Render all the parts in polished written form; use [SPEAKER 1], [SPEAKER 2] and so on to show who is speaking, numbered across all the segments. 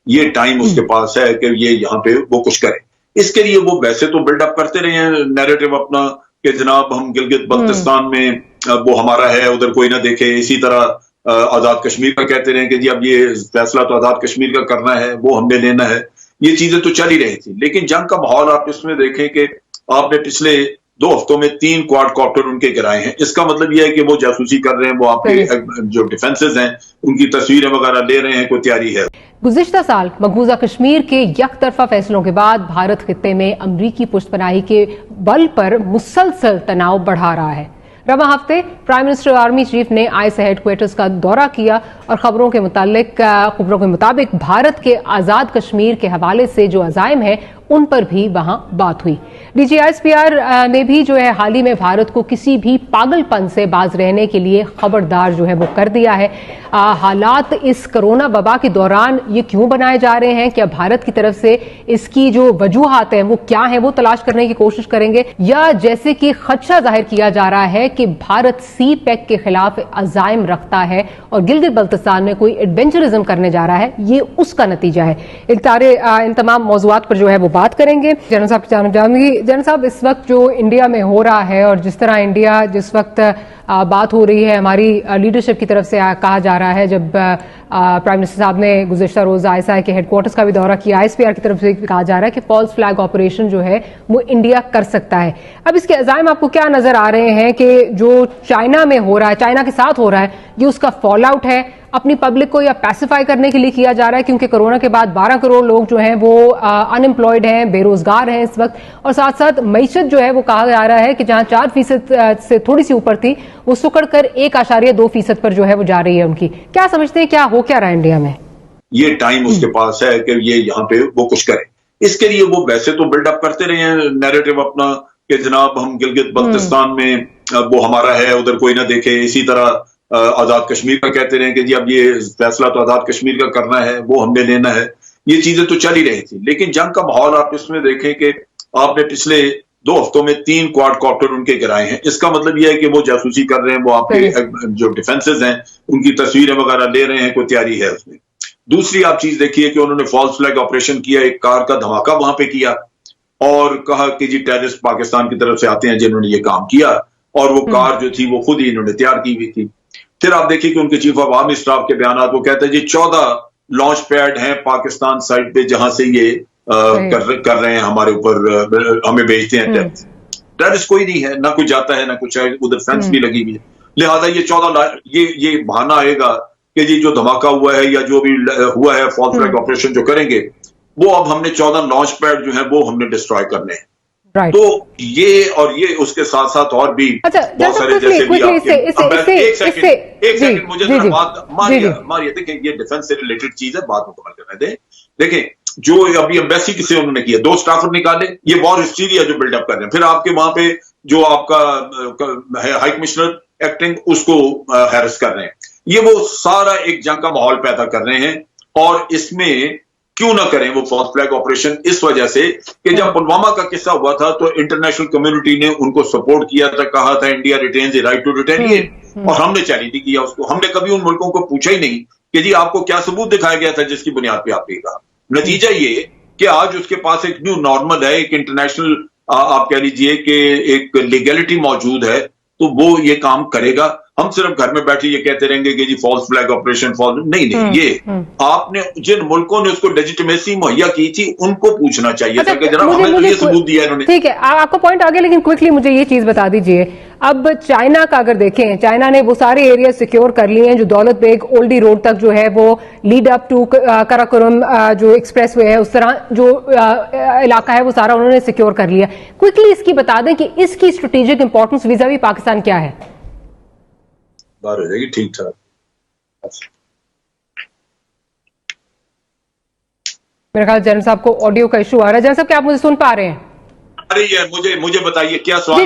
[SPEAKER 1] ये टाइम उसके पास है कि ये यहाँ पे वो कुछ करे। इसके लिए वो वैसे तो बिल्डअप करते रहे हैं नैरेटिव अपना कि जनाब हम गिलगित बल्तिस्तान में वो हमारा है, उधर कोई ना देखे। इसी तरह आजाद कश्मीर का कहते रहे कि जी अब ये फैसला तो आजाद कश्मीर का करना है, वो हमने लेना है। ये चीजें तो चल ही रही थी, लेकिन जंग का माहौल आप इसमें देखें कि आपने पिछले 2 हफ्तों में 3 क्वाडकॉप्टर उनके गिराए हैं। इसका मतलब यह है कि वो जासूसी कर रहे हैं, वो आपके जो डिफेंसेस हैं उनकी तस्वीरें वगैरह ले रहे हैं, कोई तैयारी है।
[SPEAKER 2] गुज़िश्ता साल मकबूजा कश्मीर के यकतरफा फैसलों के बाद भारत खित्ते में अमरीकी पुष्तपनाही के बल पर मुसलसल तनाव बढ़ा रहा है। रवा हफ्ते प्राइम मिनिस्टर आर्मी चीफ ने आईएसआई हेडक्वार्टर्स का दौरा किया और खबरों के मुताबिक भारत के आजाद कश्मीर के हवाले से जो अज़ाइम है उन पर भी वहां बात हुई। डीजी आईएसपीआर ने भी जो है हाल ही में भारत को किसी भी पागलपन से बाज रहने के लिए खबरदार जो है वो कर दिया है। हालात इस कोरोना वबा के दौरान ये क्यों बनाए जा रहे हैं, क्या भारत की तरफ से इसकी जो वजूहात हैं वो क्या है, वो तलाश करने की कोशिश करेंगे, या जैसे कि खदशा जाहिर किया जा रहा है कि भारत सी पैक के खिलाफ अज़ाइम रखता है और गिलगित बल्तिस्तान में कोई एडवेंचरिज्म करने जा रहा है, ये उसका नतीजा है। इन तमाम मौज़ूआत पर जो है वो बात करेंगे। जनरल साहब की जानब जाऊंगी। जनरल साहब, इस वक्त जो इंडिया में हो रहा है और जिस तरह इंडिया जिस वक्त बात हो रही है हमारी लीडरशिप की तरफ से कहा जा रहा है, जब प्राइम मिनिस्टर साहब ने गुज़िश्ता रोज आईएसआई के हेडक्वार्टर्स का भी दौरा किया, आईएसपीआर की तरफ से कहा जा रहा है कि फॉल्स फ्लैग ऑपरेशन जो है वो इंडिया कर सकता है। अब इसके अज़ाइम आपको क्या नजर आ रहे हैं कि जो चाइना में हो रहा है, चाइना के साथ हो रहा है, ये उसका फॉल आउट है, अपनी पब्लिक को या पैसिफाई करने के लिए किया जा रहा है, क्योंकि कोरोना के बाद 12 करोड़ लोग जो हैं वो अनएम्प्लॉयड हैं, बेरोजगार हैं इस वक्त, और साथ साथ मईशत जो है वो कहा जा रहा है कि जहां 4% से थोड़ी सी ऊपर थी वो सुकड़ कर 1.2% पर जो है वो जा रही है उनकी। क्या समझते हैं, क्या हो क्या रहा है इंडिया में?
[SPEAKER 1] ये टाइम उसके पास है कि ये यहाँ पे वो कुछ करे। इसके लिए वो वैसे तो बिल्डअप करते रहे हैं नैरेटिव अपना कि जनाब हम गिलगित बल्तिस्तान में वो हमारा है, उधर कोई ना देखे। इसी तरह आजाद कश्मीर का कहते रहे कि जी अब ये फैसला तो आजाद कश्मीर का करना है, वो हमने लेना है। ये चीजें तो चल ही रही थी, लेकिन जंग का माहौल आप इसमें देखें कि आपने पिछले 2 हफ्तों में 3 क्वाडकॉप्टर उनके गिराए हैं। इसका मतलब यह है कि वो जासूसी कर रहे हैं, वो आपके जो डिफेंसेस हैं उनकी तस्वीरें वगैरह ले रहे हैं, कोई तैयारी है उसमें। दूसरी आप चीज देखिए कि उन्होंने फॉल्स फ्लैग ऑपरेशन किया, एक कार का धमाका वहां पे किया और कहा कि जी टेररिस्ट पाकिस्तान की तरफ से आते हैं जिन्होंने ये काम किया, और वो कार जो थी वो खुद ही इन्होंने तैयार की हुई थी। फिर आप देखिए कि उनके चीफ ऑफ आर्मी स्टाफ के बयान, वो कहते हैं जी 14 लॉन्च पैड हैं पाकिस्तान साइड पे जहां से ये कर रहे हैं हमारे ऊपर, हमें भेजते हैं टेररिस्ट। टेररिस्ट कोई नहीं है, ना कोई जाता है ना कुछ है, उधर फेंस भी लगी हुई है। लिहाजा ये 14 ये बहाना आएगा कि जी जो धमाका हुआ है या जो भी हुआ है फॉल्स फ्लैग ऑपरेशन जो करेंगे, वो अब हमने 14 लॉन्च पैड जो है वो हमने डिस्ट्रॉय करने हैं। तो ये और ये उसके साथ साथ और भी बहुत सारे जैसे भी एक सेकंड मुझे जरा बात मारिए। देखिए ये डिफेंस से रिलेटेड चीज है, बात मुकम्मल करने दें। देखें जो अभी एम्बेसी किसे उन्होंने किया, 2 स्टाफर निकाले, ये वॉर हिस्टीरिया जो बिल्डअप कर रहे हैं। फिर आपके वहां पे जो आपका हाई कमिश्नर एक्टिंग उसको हैरेस कर रहे हैं। ये वो सारा एक जंग का माहौल पैदा कर रहे हैं, और इसमें क्यों ना करें वो फॉल्स फ्लैग ऑपरेशन, इस वजह से कि जब पुलवामा का किस्सा हुआ था तो इंटरनेशनल कम्युनिटी ने उनको सपोर्ट किया था, कहा था India retains the right to retaliate, और हमने चैलेंज किया उसको। हमने कभी उन मुल्कों को पूछा ही नहीं कि जी आपको क्या सबूत दिखाया गया था जिसकी बुनियाद पे आपने कहा। नतीजा ये कि आज उसके पास एक न्यू नॉर्मल है, एक इंटरनेशनल आप कह लीजिए कि एक लीगैलिटी मौजूद है, तो वो ये काम करेगा। हम सिर्फ घर में बैठे ये कहते रहेंगे कि जी फॉल्स फ्लैग ऑपरेशन नहीं, ये आपने जिन मुल्कों ने उसको लेजिटिमेसी मुहैया की थी उनको पूछना चाहिए था कि जनाब हमें तो ये सबूत दिया इन्होंने।
[SPEAKER 2] ठीक है, आपको पॉइंट आ गया, लेकिन क्विकली मुझे ये चीज बता दीजिए, अब चाइना का अगर देखें, चाइना ने वो सारे एरिया सिक्योर कर लिए हैं जो दौलत बेग ओल्डी रोड तक जो है वो लीड अप टू कराकोरम जो एक्सप्रेस वे है, उस तरह जो इलाका है वो सारा उन्होंने सिक्योर कर लिया। क्विकली इसकी बता दें कि इसकी स्ट्रेटेजिक इंपॉर्टेंस विज़ावी पाकिस्तान क्या है?
[SPEAKER 1] बात हो जाएगी ठीक ठाक।
[SPEAKER 2] मेरे ख्याल जनरल साहब को ऑडियो का इशू आ रहा है। जनरल साहब क्या आप मुझे सुन पा रहे हैं?
[SPEAKER 1] अरे ये मुझे बताइए क्या सवाल?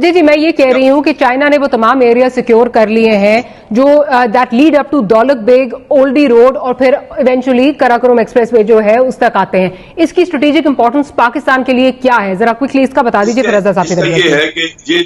[SPEAKER 2] जी, मैं ये कह रही हूं कि चाइना ने वो तमाम एरिया सिक्योर कर लिए हैं जो that lead up to Daulat Beg Oldi road और फिर इवेंचुअली कराकोरम एक्सप्रेसवे जो है उस तक आते हैं। इसकी स्ट्रेटेजिक इंपॉर्टेंस पाकिस्तान के लिए क्या है, जरा क्विकली इसका बता दीजिए। फिर रजा साहब
[SPEAKER 1] ये है कि ये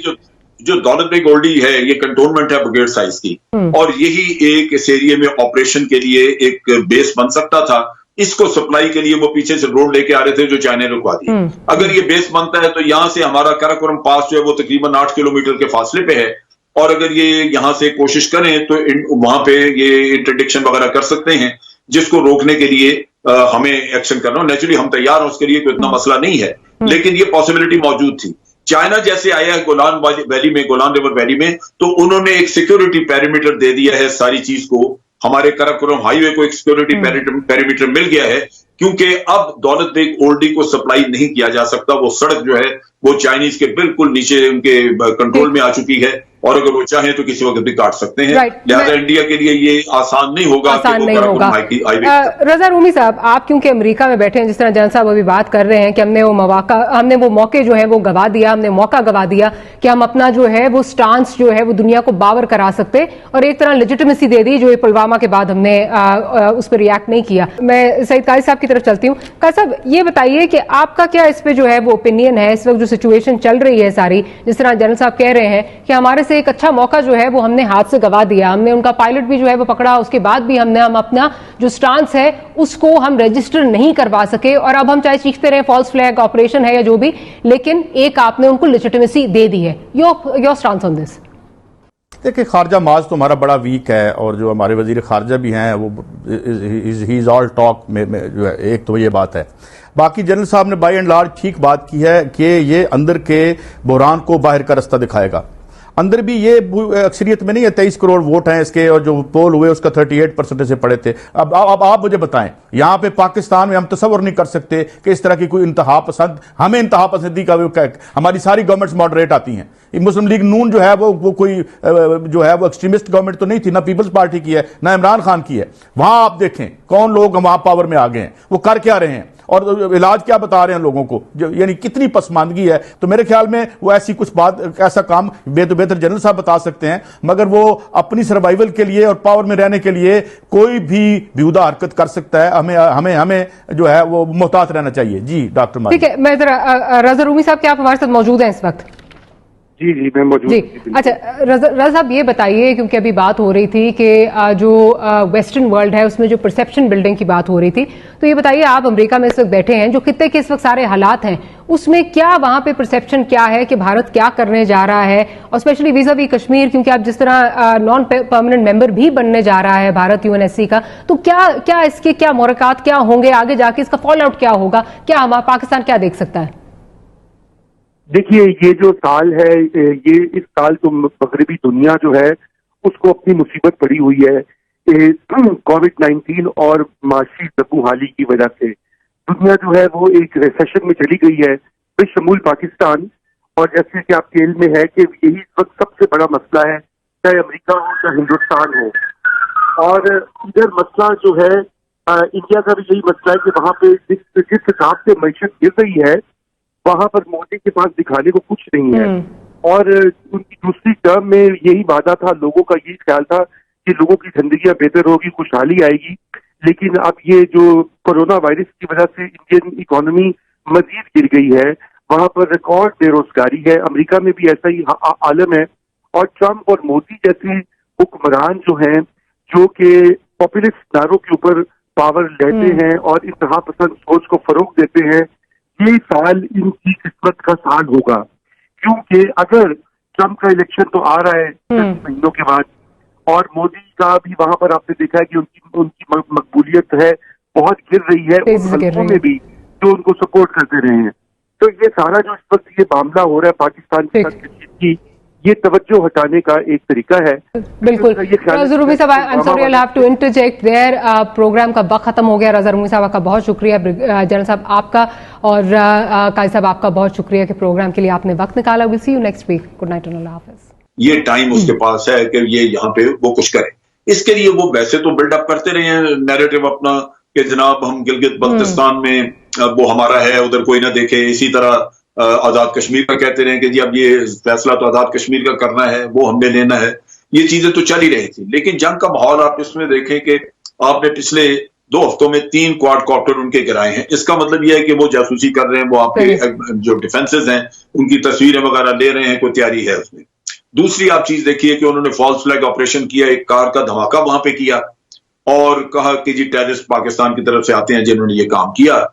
[SPEAKER 1] जो दौलत बेग ओल्डी है ये कंटोनमेंट है ब्रिगेड साइज की, और यही एक इस एरिया में ऑपरेशन के लिए एक बेस बन सकता था। इसको सप्लाई के लिए वो पीछे से रोड लेके आ रहे थे जो चाइना ने रुकवा दिए। अगर ये बेस बनता है तो यहां से हमारा काराकोरम पास जो है वो तकरीबन 8 किलोमीटर के फासले पे है, और अगर ये यहां से कोशिश करें तो वहां पे ये इंटरडिक्शन वगैरह कर सकते हैं, जिसको रोकने के लिए हमें एक्शन करना। नेचुरली हम तैयार हैं उसके लिए, कोई इतना मसला नहीं है, लेकिन ये पॉसिबिलिटी मौजूद थी। चाइना जैसे आया है गोलान वैली में, गोलान रिवर वैली में, तो उन्होंने एक सिक्योरिटी पैरामीटर दे दिया है सारी चीज को। हमारे काराकोरम हाईवे को एक सिक्योरिटी पैरामीटर मिल गया है, क्योंकि अब दौलत बेग ओल्डी को सप्लाई नहीं किया जा सकता। वो सड़क जो है वो चाइनीज के बिल्कुल नीचे उनके कंट्रोल में आ चुकी है, और अगर वो चाहें तो किसी वक्त भी काट सकते हैं। लिहाजा इंडिया के लिए ये आसान नहीं होगा।
[SPEAKER 2] रजा रूमी साहब, आप क्योंकि अमेरिका में बैठे हैं, जिस तरह जन साहब अभी बात कर रहे हैं कि हमने वो मौके जो है वो गवा दिया, हमने मौका गवा दिया कि हम अपना जो है वो स्टांस जो है वो दुनिया को बावर करा सकते, और एक तरह लेजिटिमेसी दे दी जो ये पुलवामा के बाद हमने उस पर रिएक्ट नहीं किया। मैं सईद कारी साहब की तरफ चलती हूँ। कारी साहब, ये बताइए कि आपका क्या इस पे जो है वो ओपिनियन है, इस वक्त जो सिचुएशन चल रही है सारी, जिस तरह जनरल साहब कह रहे हैं कि हमारे से एक अच्छा मौका जो है वो हमने हाथ से गवा दिया, हमने उनका पायलट भी जो है वो पकड़ा, उसके बाद भी हम अपना जो स्टांस है उसको हम रजिस्टर नहीं करवा सके, और अब हम चाहे चीखते रहे फॉल्स फ्लैग ऑपरेशन है या जो भी, लेकिन एक आपने उनको लेजिटिमेसी दे दी है। Your stance on this?
[SPEAKER 3] देखिए, खारजा माज तो हमारा बड़ा वीक है, और जो हमारे वजीर खारजा भी हैं वो ही इज ऑल टॉक में जो है, एक तो ये बात है। बाकी जनरल साहब ने बाय एंड लार्ज ठीक बात की है कि ये अंदर के बहरान को बाहर का रास्ता दिखाएगा। अंदर भी ये अक्सरियत में नहीं है, 23 करोड़ वोट हैं इसके, और जो पोल हुए उसका 38% से पड़े थे। अब आप मुझे बताएं, यहाँ पे पाकिस्तान में हम तसव्वुर नहीं कर सकते कि इस तरह की कोई इंतहा पसंद, हमें इंतहा पसंदी का हमारी सारी गवर्नमेंट्स मॉडरेट आती हैं। मुस्लिम लीग नून जो है वो कोई जो है वो एक्सट्रीमिस्ट गवर्नमेंट तो नहीं थी, ना पीपल्स पार्टी की है ना इमरान खान की है। वहां आप देखें कौन लोग वहां पावर में आ गए हैं, वो कर क्या रहे हैं, और इलाज क्या बता रहे हैं लोगों को, यानी कितनी पसमानदगी है। तो मेरे ख्याल में वो ऐसी कुछ बात, ऐसा काम बेहतर जनरल साहब बता सकते हैं, मगर वो अपनी सर्वाइवल के लिए और पावर में रहने के लिए कोई भी बेहुदा हरकत कर सकता है। हमें जो है वो मोहतात रहना चाहिए। जी डॉक्टर मालिक।
[SPEAKER 2] ठीक है, मैं जरा रजा रूमी साहब, क्या आप हमारे साथ मौजूद हैं इस वक्त?
[SPEAKER 4] जी मैं मौजूद।
[SPEAKER 2] जी अच्छा, रजा साहब ये बताइए, क्योंकि अभी बात हो रही थी कि जो वेस्टर्न वर्ल्ड है उसमें जो परसेप्शन बिल्डिंग की बात हो रही थी, तो ये बताइए, आप अमेरिका में इस वक्त बैठे हैं, जो खित्ते के इस वक्त सारे हालात हैं उसमें क्या वहां पे परसेप्शन क्या है कि भारत क्या करने जा रहा है, और स्पेशली vis-a-vis कश्मीर, क्योंकि आप जिस तरह नॉन परमानेंट मेंबर भी बनने जा रहा है भारत UNSC का, तो क्या इसके क्या मुराकात क्या होंगे आगे जाके, इसका फॉल आउट क्या होगा, क्या हमारा पाकिस्तान क्या देख सकता है?
[SPEAKER 4] देखिए, ये जो साल है, ये इस साल तो मगरबी दुनिया जो है उसको अपनी मुसीबत पड़ी हुई है कोविड-19 और माशी दबूहाली की वजह से। दुनिया जो है वो एक रिसेशन में चली गई है, बेशमूल पाकिस्तान। और जैसे कि आपके इल्म में है कि यही इस वक्त सबसे बड़ा मसला है, चाहे अमेरिका हो चाहे हिंदुस्तान हो। और इधर मसला जो है इंडिया का भी यही मसला है कि वहां पे जिस हिसाब से मैशत गिर रही है, वहां पर मोदी के पास दिखाने को कुछ नहीं है। और उनकी दूसरी टर्म में यही वादा था, लोगों का यही ख्याल था कि लोगों की जिंदगियां बेहतर होगी, खुशहाली आएगी। लेकिन अब ये जो कोरोना वायरस की वजह से इंडियन इकोनॉमी मजीद गिर गई है, वहां पर रिकॉर्ड बेरोजगारी है। अमेरिका में भी ऐसा ही आलम है। और ट्रंप और मोदी जैसे हुक्मरान जो हैं, जो कि पॉपुलिस्ट नारों के ऊपर पावर लेते हैं और इंतहा पसंद सोच को फरोग देते हैं, ये साल इनकी किस्मत का साल होगा। क्योंकि अगर ट्रंप का इलेक्शन तो आ रहा है 10 महीनों के बाद, और मोदी का भी वहां पर आपने देखा है कि उनकी मकबूलियत है बहुत गिर रही है, उन हल्कों में भी जो उनको सपोर्ट करते रहे हैं। तो ये सारा जो इस वक्त ये मामला हो रहा है पाकिस्तान के साथ की, ये तवज्जो हटाने का एक तरीका है।
[SPEAKER 2] बिल्कुल। रजा रूमी साहब, I am sorry, I have to interject there. Programme का वक्त खत्म हो गया। रजा रूमी साहब का बहुत शुक्रिया, जनरल साहब आपका, और कारी साहब आपका बहुत शुक्रिया कि प्रोग्राम के लिए आपने वक्त निकाला। Will see you next week. Good night and अल्लाह हाफिज।
[SPEAKER 1] ये टाइम उसके पास है कि ये यहाँ पे वो कुछ करे। इसके लिए वो वैसे तो बिल्डअप करते रहे हैं नैरेटिव अपना कि जनाब हम गिलगित बल्तिस्तान में वो हमारा है, उधर कोई ना देखे। इसी तरह आजाद कश्मीर का कहते रहे कि जी अब ये फैसला तो आजाद कश्मीर का करना है, वो हमने लेना है। ये चीजें तो चल ही रही थी, लेकिन जंग का माहौल आप इसमें देखें कि आपने पिछले 2 हफ्तों में 3 क्वाडकॉप्टर उनके गिराए हैं। इसका मतलब यह है कि वो जासूसी कर रहे हैं, वो आपके जो डिफेंसेस हैं उनकी तस्वीरें वगैरह ले रहे हैं, कोई तैयारी है उसमें। दूसरी आप चीज देखिए कि उन्होंने फॉल्स फ्लैग ऑपरेशन किया, एक कार का धमाका वहां पे किया। और कहा कि जी टेररिस्ट पाकिस्तान की तरफ से आते हैं जिन्होंने ये काम किया।